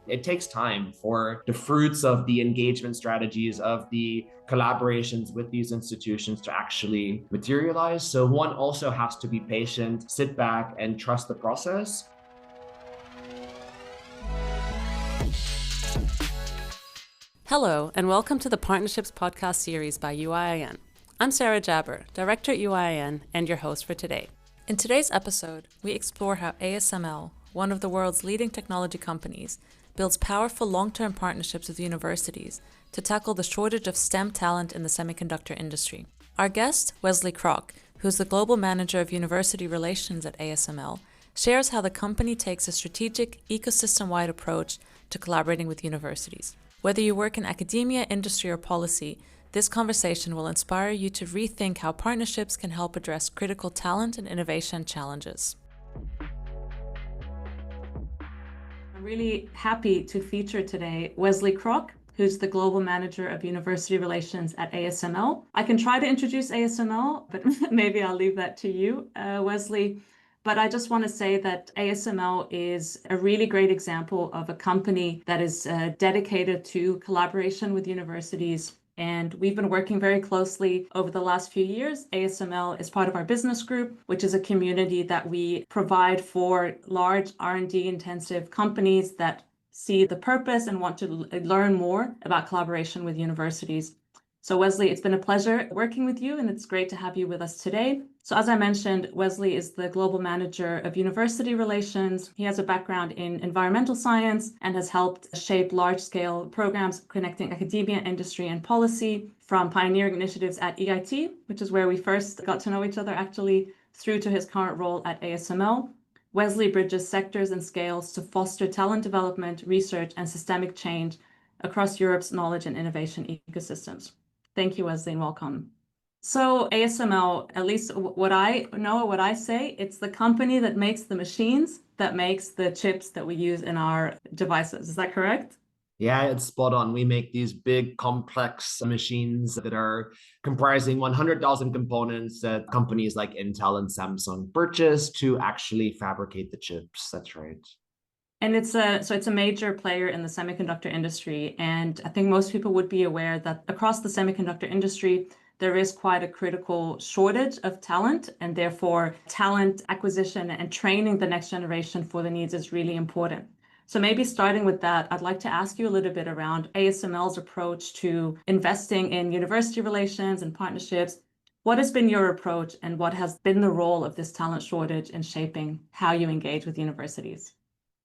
It takes time for the fruits of the engagement strategies, of the collaborations with these institutions to actually materialize. So one also has to be patient, sit back and trust the process. Hello, and welcome to the Partnerships podcast series by UIN. I'm Sarah Jabber, Director at UIN, and your host for today. In today's episode, we explore how ASML, one of the world's leading technology companies, builds powerful long-term partnerships with universities to tackle the shortage of STEM talent in the semiconductor industry. Our guest, Wesley Crock, who's the Global Manager of University Relations at ASML, shares how the company takes a strategic, ecosystem-wide approach to collaborating with universities. Whether you work in academia, industry, or policy, this conversation will inspire you to rethink how partnerships can help address critical talent and innovation challenges. I'm really happy to feature today Wesley Crock, who's the Global Manager of University Relations at ASML. I can try to introduce ASML, but maybe I'll leave that to you, Wesley. But I just want to say that ASML is a really great example of a company that is dedicated to collaboration with universities. And we've been working very closely over the last few years. ASML is part of our business group, which is a community that we provide for large R&D intensive companies that see the purpose and want to learn more about collaboration with universities. So Wesley, it's been a pleasure working with you, and it's great to have you with us today. So as I mentioned, Wesley is the Global Manager of University Relations. He has a background in environmental science and has helped shape large-scale programs connecting academia, industry, and policy, from pioneering initiatives at EIT, which is where we first got to know each other actually, through to his current role at ASML. Wesley bridges sectors and scales to foster talent development, research, and systemic change across Europe's knowledge and innovation ecosystems. Thank you, Wesley, and welcome. So ASML, at least what I know, what I say, it's the company that makes the machines that makes the chips that we use in our devices. Is that correct? Yeah, it's spot on. We make these big, complex machines that are comprising 100,000 components that companies like Intel and Samsung purchase to actually fabricate the chips. That's right. And it's a major player in the semiconductor industry. And I think most people would be aware that across the semiconductor industry, there is quite a critical shortage of talent, and therefore talent acquisition and training the next generation for the needs is really important. So maybe starting with that, I'd like to ask you a little bit around ASML's approach to investing in university relations and partnerships. What has been your approach, and what has been the role of this talent shortage in shaping how you engage with universities?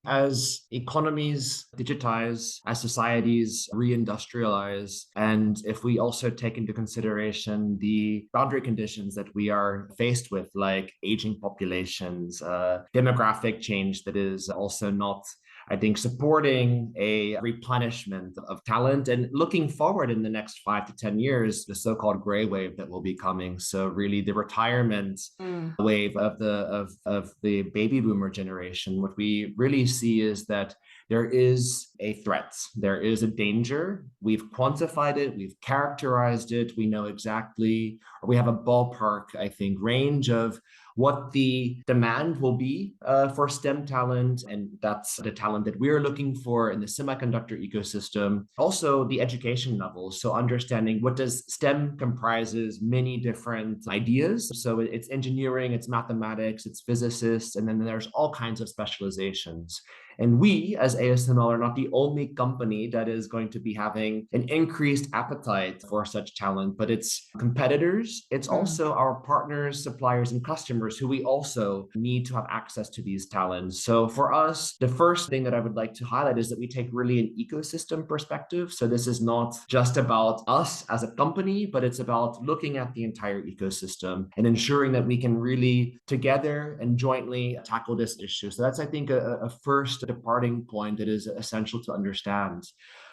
As economies digitize, as societies reindustrialize, and if we also take into consideration the boundary conditions that we are faced with, like aging populations, demographic change that is also not, I think, supporting a replenishment of talent, and looking forward in the next 5 to 10 years, the so-called gray wave that will be coming. So really the retirement wave of the baby boomer generation. What we really see is that there is a threat, there is a danger. We've quantified it, we've characterized it, we know exactly, or we have a ballpark, I think, range of what the demand will be for STEM talent, and that's the talent that we're looking for in the semiconductor ecosystem. Also, the education levels, so understanding what does STEM comprises many different ideas. So it's engineering, it's mathematics, it's physicists, and then there's all kinds of specializations. And we, as ASML, are not the only company that is going to be having an increased appetite for such talent, but it's competitors. It's also our partners, suppliers, and customers who we also need to have access to these talents. So for us, the first thing that I would like to highlight is that we take really an ecosystem perspective. So this is not just about us as a company, but it's about looking at the entire ecosystem and ensuring that we can really together and jointly tackle this issue. So that's, I think, a first departing point that is essential to understand.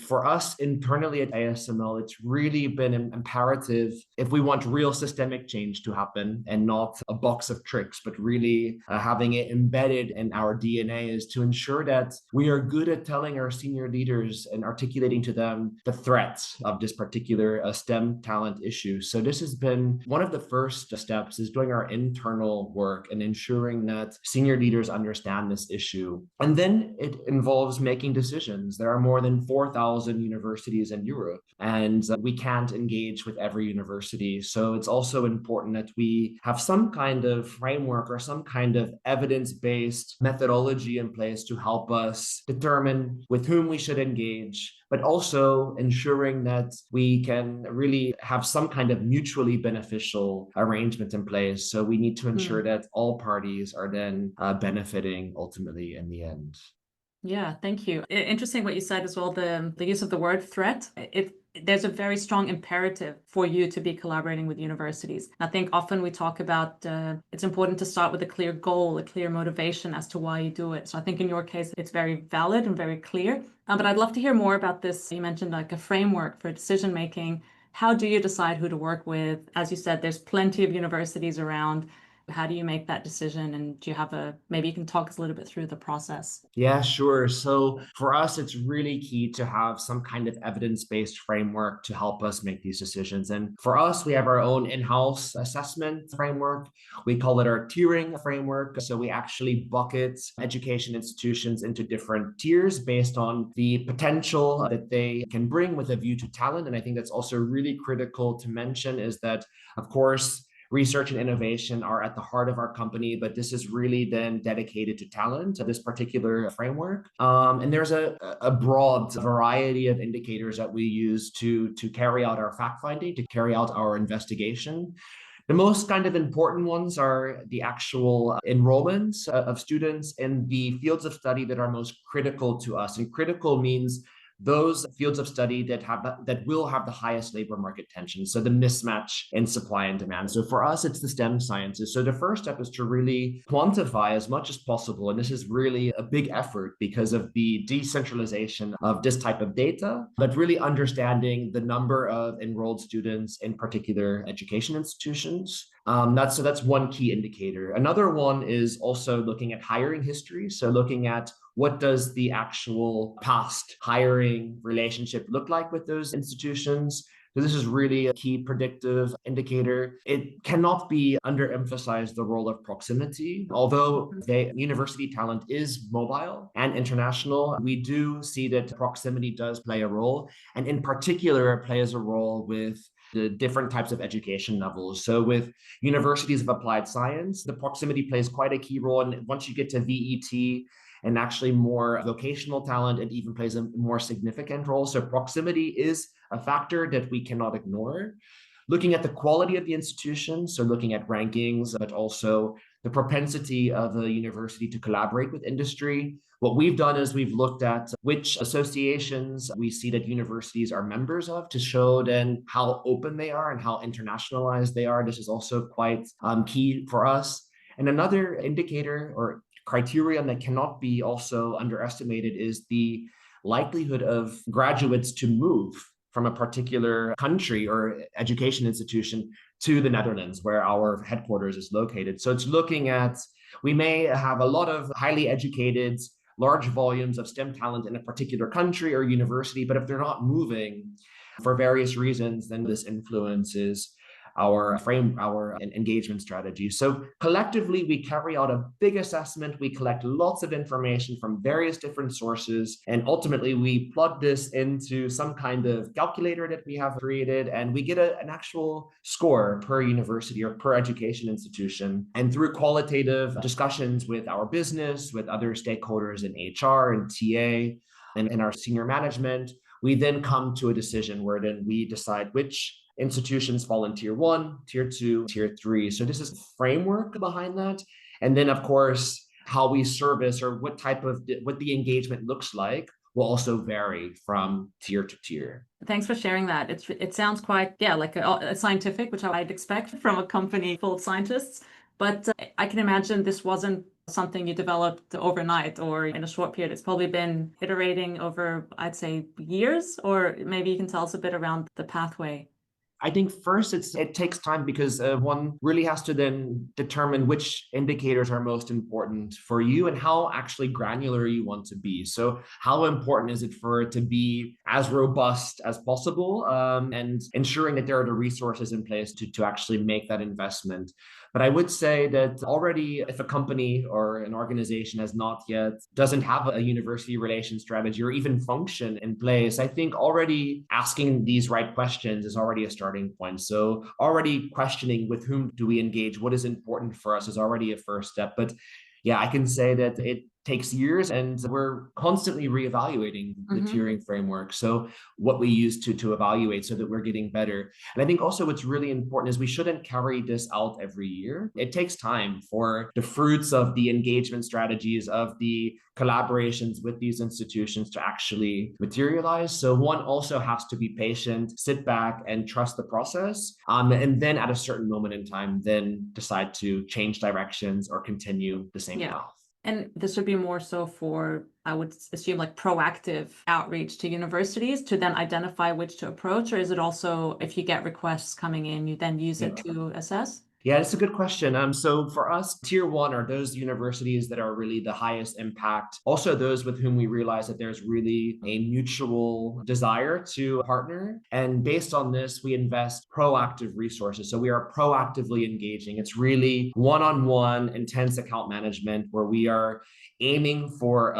For us internally at ASML, it's really been imperative, if we want real systemic change to happen and not a box of tricks, but really having it embedded in our DNA, is to ensure that we are good at telling our senior leaders and articulating to them the threats of this particular STEM talent issue. So this has been one of the first steps, is doing our internal work and ensuring that senior leaders understand this issue. And then it involves making decisions. There are more than 4,000 universities in Europe, and we can't engage with every university. So it's also important that we have some kind of framework or some kind of evidence-based methodology in place to help us determine with whom we should engage, but also ensuring that we can really have some kind of mutually beneficial arrangement in place. So we need to ensure that all parties are then benefiting ultimately in the end. Yeah, thank you. Interesting what you said as well, the use of the word threat. There's a very strong imperative for you to be collaborating with universities. I think often we talk about it's important to start with a clear goal, a clear motivation as to why you do it. So I think in your case, it's very valid and very clear. But I'd love to hear more about this. You mentioned like a framework for decision making. How do you decide who to work with? As you said, there's plenty of universities around. How do you make that decision? And do you have maybe you can talk us a little bit through the process? Yeah, sure. So for us, it's really key to have some kind of evidence-based framework to help us make these decisions. And for us, we have our own in-house assessment framework. We call it our tiering framework. So we actually bucket education institutions into different tiers based on the potential that they can bring with a view to talent. And I think that's also really critical to mention is that, of course, research and innovation are at the heart of our company, but this is really then dedicated to talent, this particular framework. And there's a broad variety of indicators that we use to carry out our fact finding, to carry out our investigation. The most kind of important ones are the actual enrollments of students in the fields of study that are most critical to us. And critical means those fields of study that will have the highest labor market tension, so the mismatch in supply and demand. So for us, it's the STEM sciences. So the first step is to really quantify as much as possible, and this is really a big effort because of the decentralization of this type of data, but really understanding the number of enrolled students in particular education institutions. That's one key indicator. Another one is also looking at hiring history. So looking at what does the actual past hiring relationship look like with those institutions? So this is really a key predictive indicator. It cannot be underemphasized the role of proximity. Although university talent is mobile and international, we do see that proximity does play a role. And in particular, it plays a role with the different types of education levels. So with universities of applied science, the proximity plays quite a key role. And once you get to VET, and actually more vocational talent, it even plays a more significant role. So proximity is a factor that we cannot ignore. Looking at the quality of the institution, so looking at rankings, but also the propensity of a university to collaborate with industry. What we've done is we've looked at which associations we see that universities are members of to show then how open they are and how internationalized they are. This is also quite key for us. And another indicator or criterion that cannot be also underestimated is the likelihood of graduates to move from a particular country or education institution to the Netherlands, where our headquarters is located. So it's looking at, we may have a lot of highly educated, large volumes of STEM talent in a particular country or university, but if they're not moving for various reasons, then this influences our engagement strategy. So collectively, we carry out a big assessment. We collect lots of information from various different sources, and ultimately we plug this into some kind of calculator that we have created, and we get an actual score per university or per education institution. And through qualitative discussions with our business, with other stakeholders in HR and TA, and our senior management, we then come to a decision where then we decide which institutions fall in tier 1, tier 2, tier 3. So this is the framework behind that. And then, of course, how we service or what the engagement looks like will also vary from tier to tier. Thanks for sharing that. It sounds quite, like a scientific, which I'd expect from a company full of scientists. But I can imagine this wasn't something you developed overnight or in a short period. It's probably been iterating over, I'd say, years, or maybe you can tell us a bit around the pathway. I think first it takes time because one really has to then determine which indicators are most important for you and how actually granular you want to be. So how important is it for it to be as robust as possible and ensuring that there are the resources in place to actually make that investment. But I would say that already, if a company or an organization doesn't have a university relations strategy or even function in place, I think already asking these right questions is already a starting point. So already questioning with whom do we engage, what is important for us is already a first step. But yeah, I can say that it takes years and we're constantly reevaluating the tiering framework. So what we use to evaluate so that we're getting better. And I think also what's really important is we shouldn't carry this out every year. It takes time for the fruits of the engagement strategies, of the collaborations with these institutions to actually materialize. So one also has to be patient, sit back and trust the process. And then at a certain moment in time, then decide to change directions or continue the same path. And this would be more so for, I would assume, like proactive outreach to universities to then identify which to approach, or is it also if you get requests coming in, you then use it to assess? Yeah, it's a good question. So for us, tier one are those universities that are really the highest impact. Also, those with whom we realize that there's really a mutual desire to partner. And based on this, we invest proactive resources. So we are proactively engaging. It's really one-on-one intense account management where we are aiming for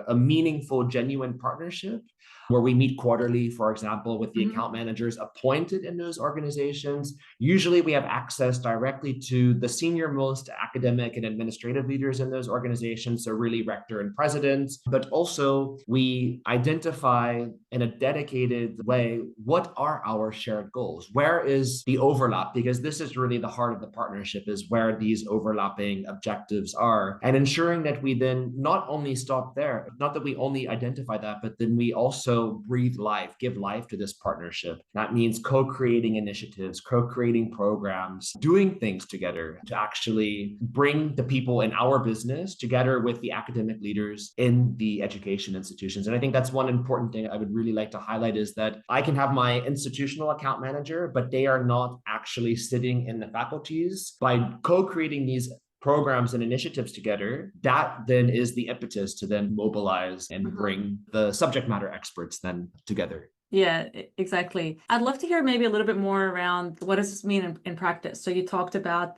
a meaningful, genuine partnership where we meet quarterly, for example, with the account managers appointed in those organizations. Usually we have access directly to the senior most academic and administrative leaders in those organizations, so really rector and presidents, but also we identify in a dedicated way, what are our shared goals? Where is the overlap? Because this is really the heart of the partnership, is where these overlapping objectives are. And ensuring that we then not only stop there, not that we only identify that, but then we also breathe life, give life to this partnership. That means co-creating initiatives, co-creating programs, doing things together to actually bring the people in our business together with the academic leaders in the education institutions. And I think that's one important thing I would really like to highlight is that I can have my institutional account manager, but they are not actually sitting in the faculties. By co-creating these programs and initiatives together, that then is the impetus to then mobilize and bring the subject matter experts then together. Yeah, exactly. I'd love to hear maybe a little bit more around what does this mean in practice. So you talked about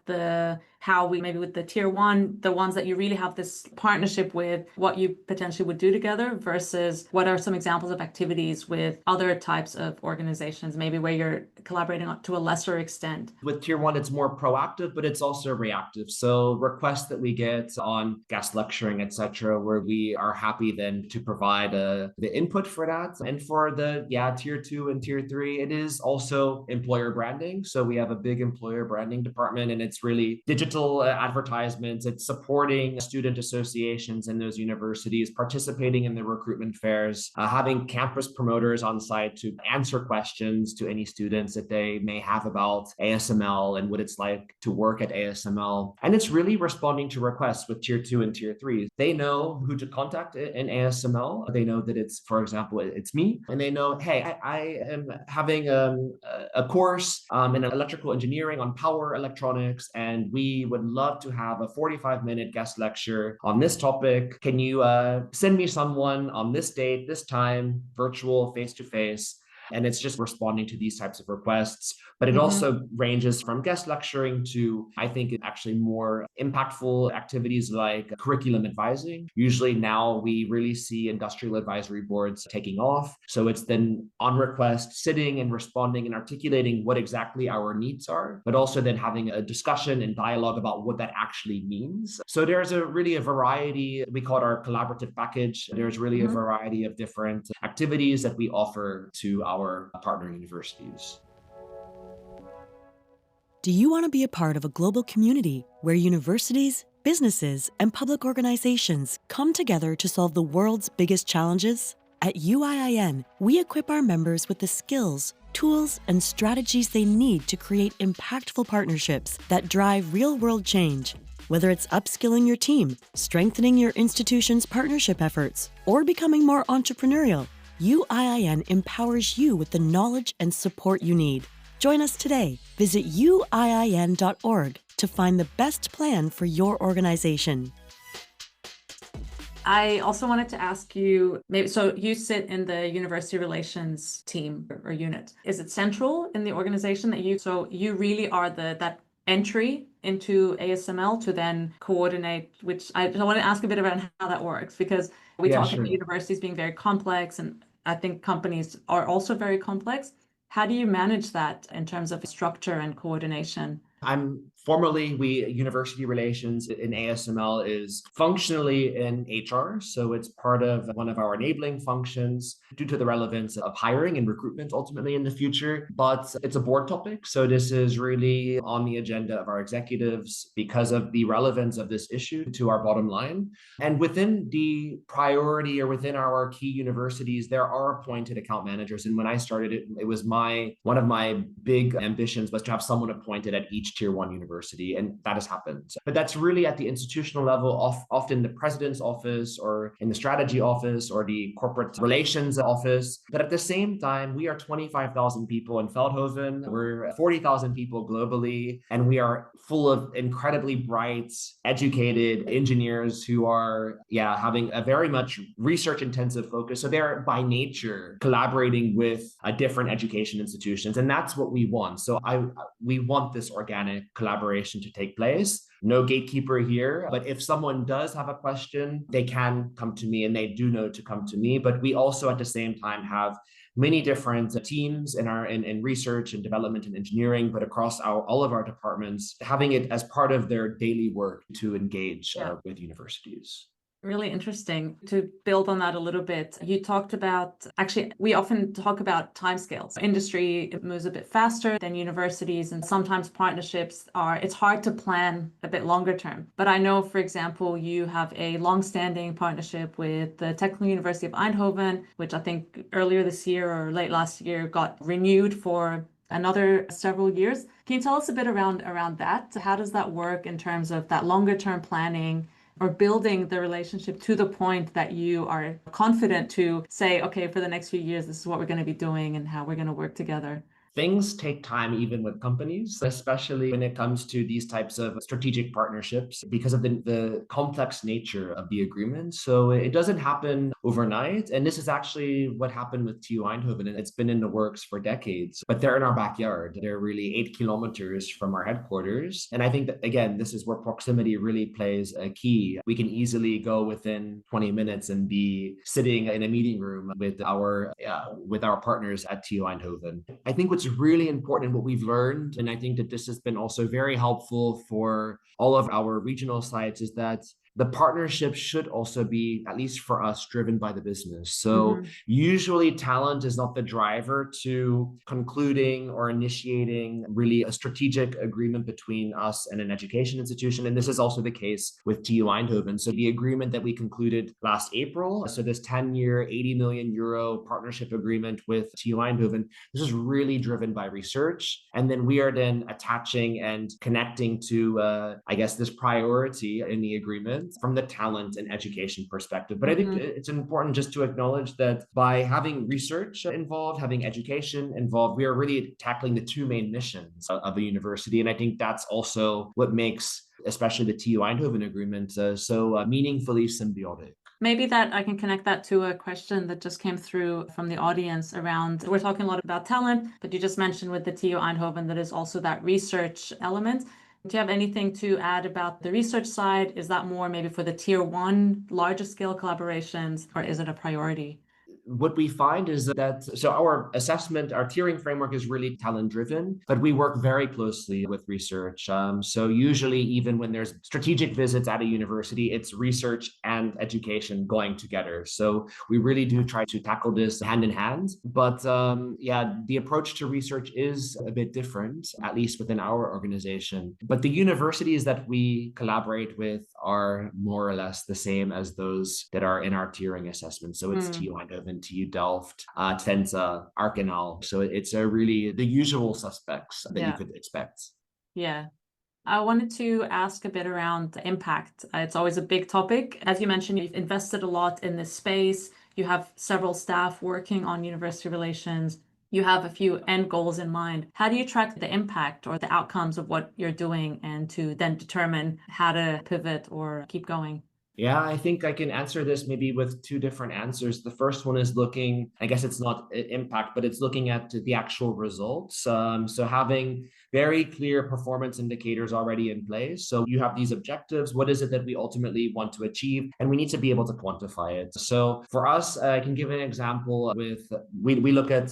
how we maybe with the tier one, the ones that you really have this partnership with, what you potentially would do together versus what are some examples of activities with other types of organizations, maybe where you're collaborating to a lesser extent. With tier one, it's more proactive, but it's also reactive. So requests that we get on guest lecturing, etc., where we are happy then to provide the input for that. And for the tier two and tier three, it is also employer branding. So we have a big employer branding department, and it's really digital advertisements. It's supporting student associations in those universities, participating in the recruitment fairs, having campus promoters on site to answer questions to any students that they may have about ASML and what it's like to work at ASML. And it's really responding to requests with tier two and tier three. They know who to contact in ASML. They know that it's, for example, it's me, and they know, hey, I am having a course in electrical engineering on power electronics, and we would love to have a 45-minute guest lecture on this topic. Can you send me someone on this date, this time, virtual, face-to-face? And it's just responding to these types of requests. But it also ranges from guest lecturing to, I think, actually more impactful activities like curriculum advising. Usually now we really see industrial advisory boards taking off. So it's then on request, sitting and responding and articulating what exactly our needs are, but also then having a discussion and dialogue about what that actually means. So there's really a variety, we call it our collaborative package. There's really a variety of different activities that we offer to our partner universities. Do you want to be a part of a global community where universities, businesses, and public organizations come together to solve the world's biggest challenges? At UIIN, we equip our members with the skills, tools, and strategies they need to create impactful partnerships that drive real-world change. Whether it's upskilling your team, strengthening your institution's partnership efforts, or becoming more entrepreneurial, UIIN empowers you with the knowledge and support you need. Join us today. Visit uiin.org to find the best plan for your organization. I also wanted to ask you, maybe, so you sit in the university relations team or unit. Is it central in the organization that so you really are that entry into ASML to then coordinate, which I want to ask a bit about how that works, because we Yeah, talk sure. about universities being very complex, and I think companies are also very complex. How do you manage that in terms of structure and coordination? I'm formerly, we university relations in ASML is functionally in HR. So it's part of one of our enabling functions due to the relevance of hiring and recruitment ultimately in the future. But it's a board topic. So this is really on the agenda of our executives because of the relevance of this issue to our bottom line. And within the priority or within our key universities, there are appointed account managers. And when I started it was one of my big ambitions was to have someone appointed at each tier one university, and that has happened. But that's really at the institutional level, often the president's office or in the strategy office or the corporate relations office. But at the same time, we are 25,000 people in Feldhoven, we're 40,000 people globally, and we are full of incredibly bright, educated engineers who are, having a very much research intensive focus. So they're by nature collaborating with different education institutions, and that's what we want. So we want this organic collaboration to take place. No gatekeeper here, but if someone does have a question, they can come to me, and they do know to come to me. But we also at the same time have many different teams in research and development and engineering, but across all of our departments, having it as part of their daily work to engage with universities. Really interesting. To build on that a little bit, you talked about, actually, we often talk about timescales. Industry moves a bit faster than universities, and sometimes partnerships it's hard to plan a bit longer term. But I know, for example, you have a long-standing partnership with the Technical University of Eindhoven, which I think earlier this year or late last year got renewed for another several years. Can you tell us a bit around that? How does that work in terms of that longer term planning, or building the relationship to the point that you are confident to say, okay, for the next few years, this is what we're going to be doing and how we're going to work together? Things take time, even with companies, especially when it comes to these types of strategic partnerships, because of the complex nature of the agreement. So it doesn't happen overnight. And this is actually what happened with TU Eindhoven. And it's been in the works for decades, but they're in our backyard. They're really 8 kilometers from our headquarters. And I think that, again, this is where proximity really plays a key. We can easily go within 20 minutes and be sitting in a meeting room with our partners at TU Eindhoven. I think what's really important, what we've learned, and I think that this has been also very helpful for all of our regional sites, is that the partnership should also be, at least for us, driven by the business. So usually talent is not the driver to concluding or initiating really a strategic agreement between us and an education institution. And this is also the case with TU Eindhoven. So the agreement that we concluded last April, so this 10-year, 80 million euro partnership agreement with TU Eindhoven, this is really driven by research. And then we are then attaching and connecting to, this priority in the agreement from the talent and education perspective. But I think it's important just to acknowledge that by having research involved, having education involved, we are really tackling the two main missions of a university. And I think that's also what makes especially the TU Eindhoven agreement so meaningfully symbiotic. Maybe that I can connect that to a question that just came through from the audience around, we're talking a lot about talent, but you just mentioned with the TU Eindhoven that is also that research element. Do you have anything to add about the research side? Is that more maybe for the tier one, larger scale collaborations, or is it a priority? What we find is that, so our assessment, our tiering framework is really talent driven, but we work very closely with research. So usually even when there's strategic visits at a university, it's research and education going together. So we really do try to tackle this hand in hand. But the approach to research is a bit different, at least within our organization. But the universities that we collaborate with are more or less the same as those that are in our tiering assessment. So it's TU Eindhoven, TU Delft, Twente, Arkenal. So it's really the usual suspects that you could expect. Yeah. I wanted to ask a bit around impact. It's always a big topic. As you mentioned, you've invested a lot in this space. You have several staff working on university relations. You have a few end goals in mind. How do you track the impact or the outcomes of what you're doing and to then determine how to pivot or keep going? Yeah, I think I can answer this maybe with two different answers. The first one is looking, I guess it's not impact, but it's looking at the actual results. So having very clear performance indicators already in place. So you have these objectives. What is it that we ultimately want to achieve? And we need to be able to quantify it. So for us, I can give an example with we look at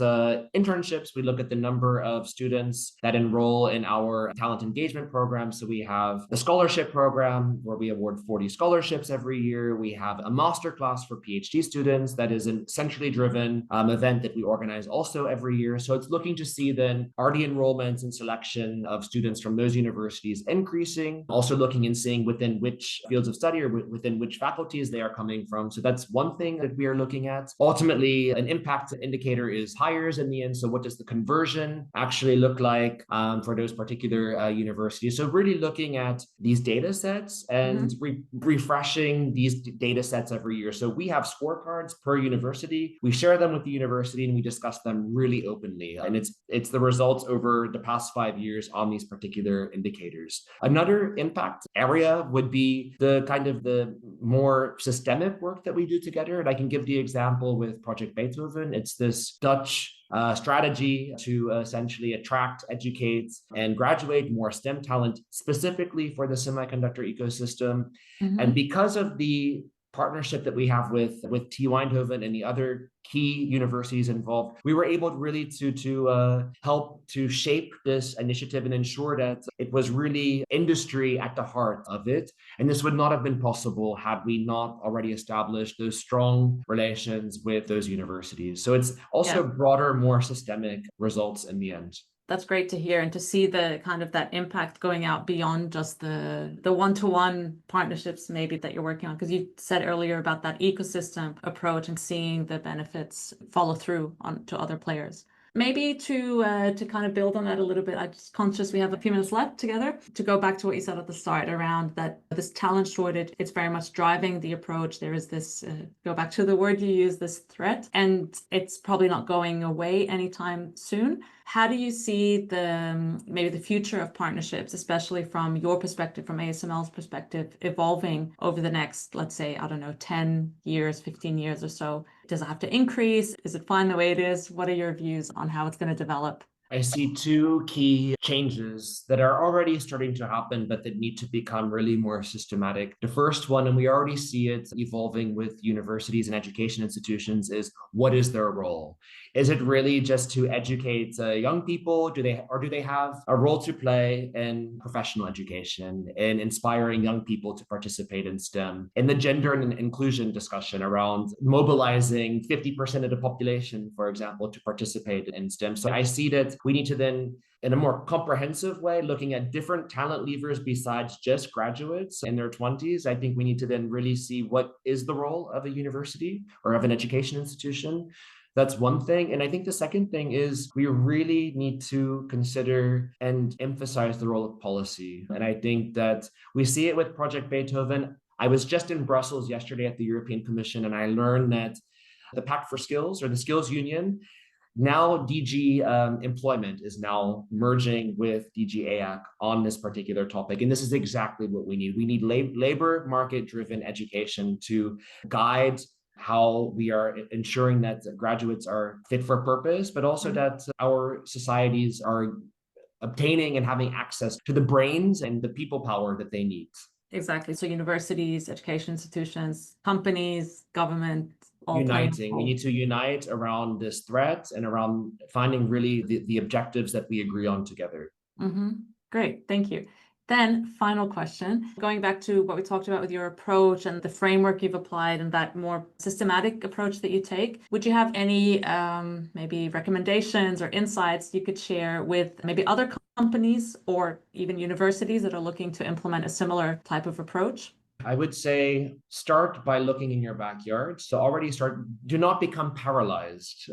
internships, we look at the number of students that enroll in our talent engagement program. So we have the scholarship program where we award 40 scholarships every year. We have a masterclass for PhD students that is an centrally driven event that we organize also every year. So it's looking to see then are the enrollments and selection of students from those universities increasing, also looking and seeing within which fields of study or within which faculties they are coming from. So that's one thing that we are looking at. Ultimately, an impact indicator is hires in the end. So what does the conversion actually look like for those particular universities? So really looking at these data sets and refreshing these data sets every year. So we have scorecards per university. We share them with the university and we discuss them really openly. And it's the results over the past 5 years on these particular indicators. Another impact area would be the kind of the more systemic work that we do together. And I can give the example with Project Beethoven. It's this Dutch strategy to essentially attract, educate, and graduate more STEM talent specifically for the semiconductor ecosystem. And because of the partnership that we have with TU Eindhoven and the other key universities involved, we were able really to help to shape this initiative and ensure that it was really industry at the heart of it. And this would not have been possible had we not already established those strong relations with those universities. So it's also broader, more systemic results in the end. That's great to hear, and to see the kind of that impact going out beyond just the one-to-one partnerships maybe that you're working on, because you said earlier about that ecosystem approach and seeing the benefits follow through on to other players. Maybe to kind of build on that a little bit, I'm just conscious we have a few minutes left together to go back to what you said at the start around that this talent shortage, it's very much driving the approach. There is this, go back to the word you use, this threat, and it's probably not going away anytime soon. How do you see maybe the future of partnerships, especially from your perspective, from ASML's perspective, evolving over the next, let's say, I don't know, 10 years, 15 years or so? Does it have to increase? Is it fine the way it is? What are your views on how it's going to develop? I see two key changes that are already starting to happen, but that need to become really more systematic. The first one, and we already see it evolving with universities and education institutions, is what is their role? Is it really just to educate young people? Do they have a role to play in professional education, in inspiring young people to participate in STEM, in the gender and inclusion discussion around mobilizing 50% of the population, for example, to participate in STEM? So I see that we need to then, in a more comprehensive way, looking at different talent levers besides just graduates in their 20s. I think we need to then really see what is the role of a university or of an education institution. That's one thing. And I think the second thing is we really need to consider and emphasize the role of policy. And I think that we see it with Project Beethoven. I was just in Brussels yesterday at the European Commission, and I learned that the Pact for Skills, or the Skills Union, now DG Employment is now merging with DG AAC on this particular topic. And this is exactly what we need. We need labor market-driven education to guide how we are ensuring that graduates are fit for purpose, but also that our societies are obtaining and having access to the brains and the people power that they need. Exactly. So universities, education institutions, companies, government, uniting. We need to unite around this threat and around finding really the objectives that we agree on together. Great, thank you. Then final question, going back to what we talked about with your approach and the framework you've applied and that more systematic approach that you take, would you have any maybe recommendations or insights you could share with maybe other companies or even universities that are looking to implement a similar type of approach? I would say start by looking in your backyard. So already do not become paralyzed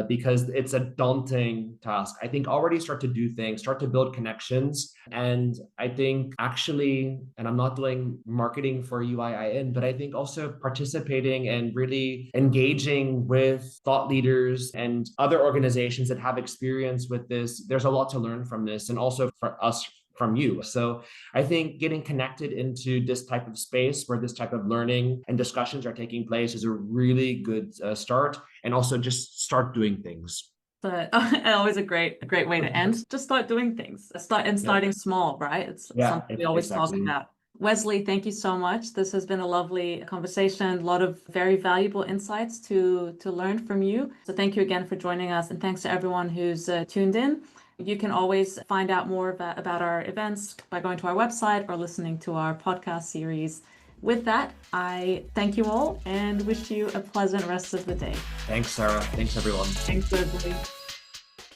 because it's a daunting task. I think already start to do things, start to build connections. And I think actually, and I'm not doing marketing for UIIN, but I think also participating and really engaging with thought leaders and other organizations that have experience with this. There's a lot to learn from this. And also for us, from you. So I think getting connected into this type of space where this type of learning and discussions are taking place is a really good start. And also just start doing things. But always a great way to end. Just start doing things. Starting small, right? It's something we always talk about. Wesley, thank you so much. This has been a lovely conversation, a lot of very valuable insights to learn from you. So thank you again for joining us, and thanks to everyone who's tuned in. You can always find out more about our events by going to our website or listening to our podcast series. With that, I thank you all and wish you a pleasant rest of the day. Thanks, Sarah. Thanks, everyone. Thanks, Wesley.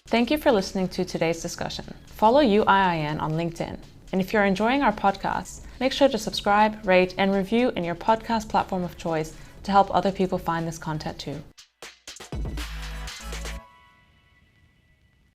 Thank you for listening to today's discussion. Follow UIIN on LinkedIn. And if you're enjoying our podcast, make sure to subscribe, rate, and review in your podcast platform of choice to help other people find this content too.